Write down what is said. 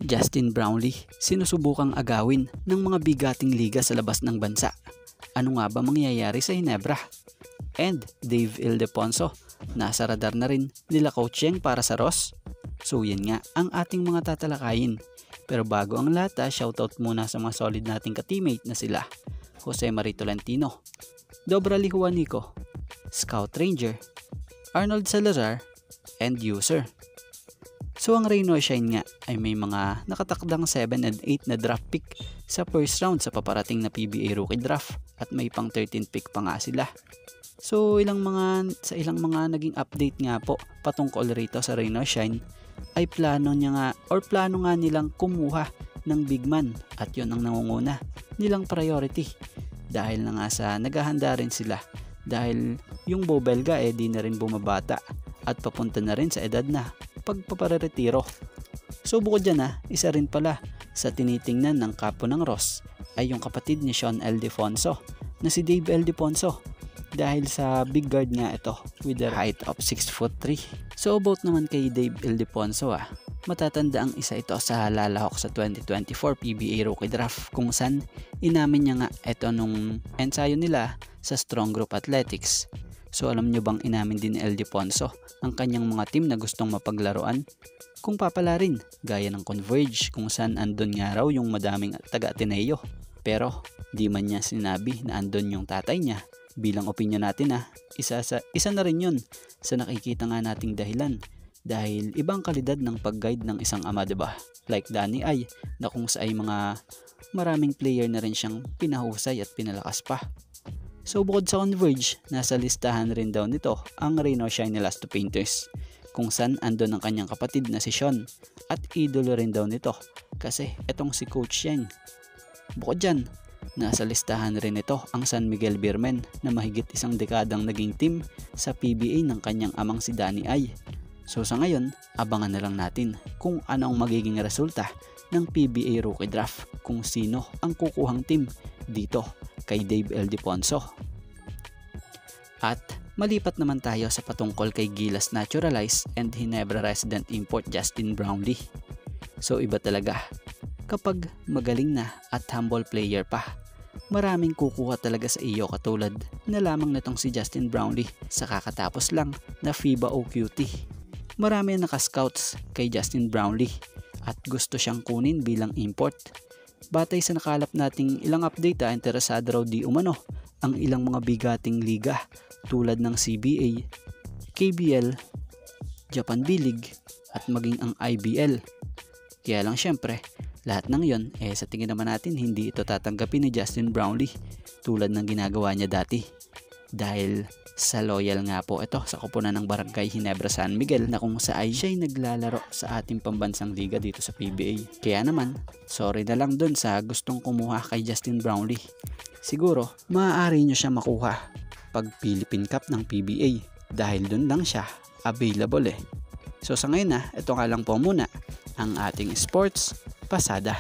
Justin Brownlee, sinusubukang agawin ng mga bigating liga sa labas ng bansa. Ano nga ba mangyayari sa Ginebra? And Dave Ildefonso, nasa radar na rin nila Coach Yeng para sa Ross? So yan nga ang ating mga tatalakayin. Pero bago ang lahat, shoutout muna sa mga solid nating ka-teammate na sila Jose Marie Tolentino, Dobrali Juanico, Scout Ranger, Arnold Salazar, and User. So ang Rain or Shine nga ay may mga nakatakdang 7 and 8 na draft pick sa first round sa paparating na PBA Rookie Draft at may pang 13 pick pa nga sila. So ilang mga naging update nga po patungkol rito sa Rain or Shine ay plano nga nilang kumuha ng big man at yun ang nangunguna nilang priority dahil na nga sa naghahanda rin sila dahil yung Bo Belga di na rin bumabata at papunta na rin sa edad na pagpaparetiro. So bukod dyan isa rin pala sa tinitingnan ng kapo ng Ross ay yung kapatid ni Sean Ildefonso na si Dave Ildefonso dahil sa big guard nga ito with a height of 6'3". So about naman kay Dave Ildefonso matatanda ang isa ito sa lalahok sa 2024 PBA Rookie Draft kung saan inamin niya nga ito nung ensayo nila sa Strong Group Athletics. So alam nyo bang inamin din ni Ildefonso ang kanyang mga team na gustong mapaglaruan kung papalarin gaya ng Converge kung saan andon nga raw yung madaming taga-Ateneo. Pero di man niya sinabi na andon yung tatay niya. Bilang opinion natin isa na rin yun sa nakikita nga nating dahilan dahil ibang kalidad ng pag-guide ng isang ama, diba? Like Danny Ay na kung sa ay mga maraming player na rin siyang pinahusay at pinalakas pa. So bukod sa Converge, nasa listahan rin daw nito ang Rain or Shine Last to Painters kung saan andon ang kanyang kapatid na si Sean at idolo rin daw nito kasi etong si Coach Yeng. Bukod dyan, nasa listahan rin ito ang San Miguel Beermen na mahigit isang dekadang naging team sa PBA ng kanyang amang si Danny Ay. So sa ngayon, abangan na lang natin kung ano ang magiging resulta ng PBA Rookie Draft kung sino ang kukuhang team dito kay Dave Ildefonso. At malipat naman tayo sa patungkol kay Gilas Naturalized and Ginebra Resident Import Justin Brownlee. So iba talaga kapag magaling na at humble player pa. Maraming kukuha talaga sa iyo katulad na lamang nitong si Justin Brownlee sa kakatapos lang na FIBA OQT. Marami ang nakascouts kay Justin Brownlee at gusto siyang kunin bilang import. Batay sa nakalap nating ilang update interesado raw di umano ang ilang mga bigating liga tulad ng CBA, KBL, Japan B-League at maging ang IBL. Kaya lang syempre, lahat ng yon sa tingin naman natin hindi ito tatanggapin ni Justin Brownlee tulad ng ginagawa niya dati. Dahil sa loyal nga po ito sa koponan ng Barangay Ginebra San Miguel na kung saan siya'y naglalaro sa ating pambansang liga dito sa PBA. Kaya naman, sorry na lang dun sa gustong kumuha kay Justin Brownlee. Siguro, maaari nyo siya makuha pag Philippine Cup ng PBA dahil dun lang siya available. So sa ngayon ito nga lang po muna ang ating sports pasada.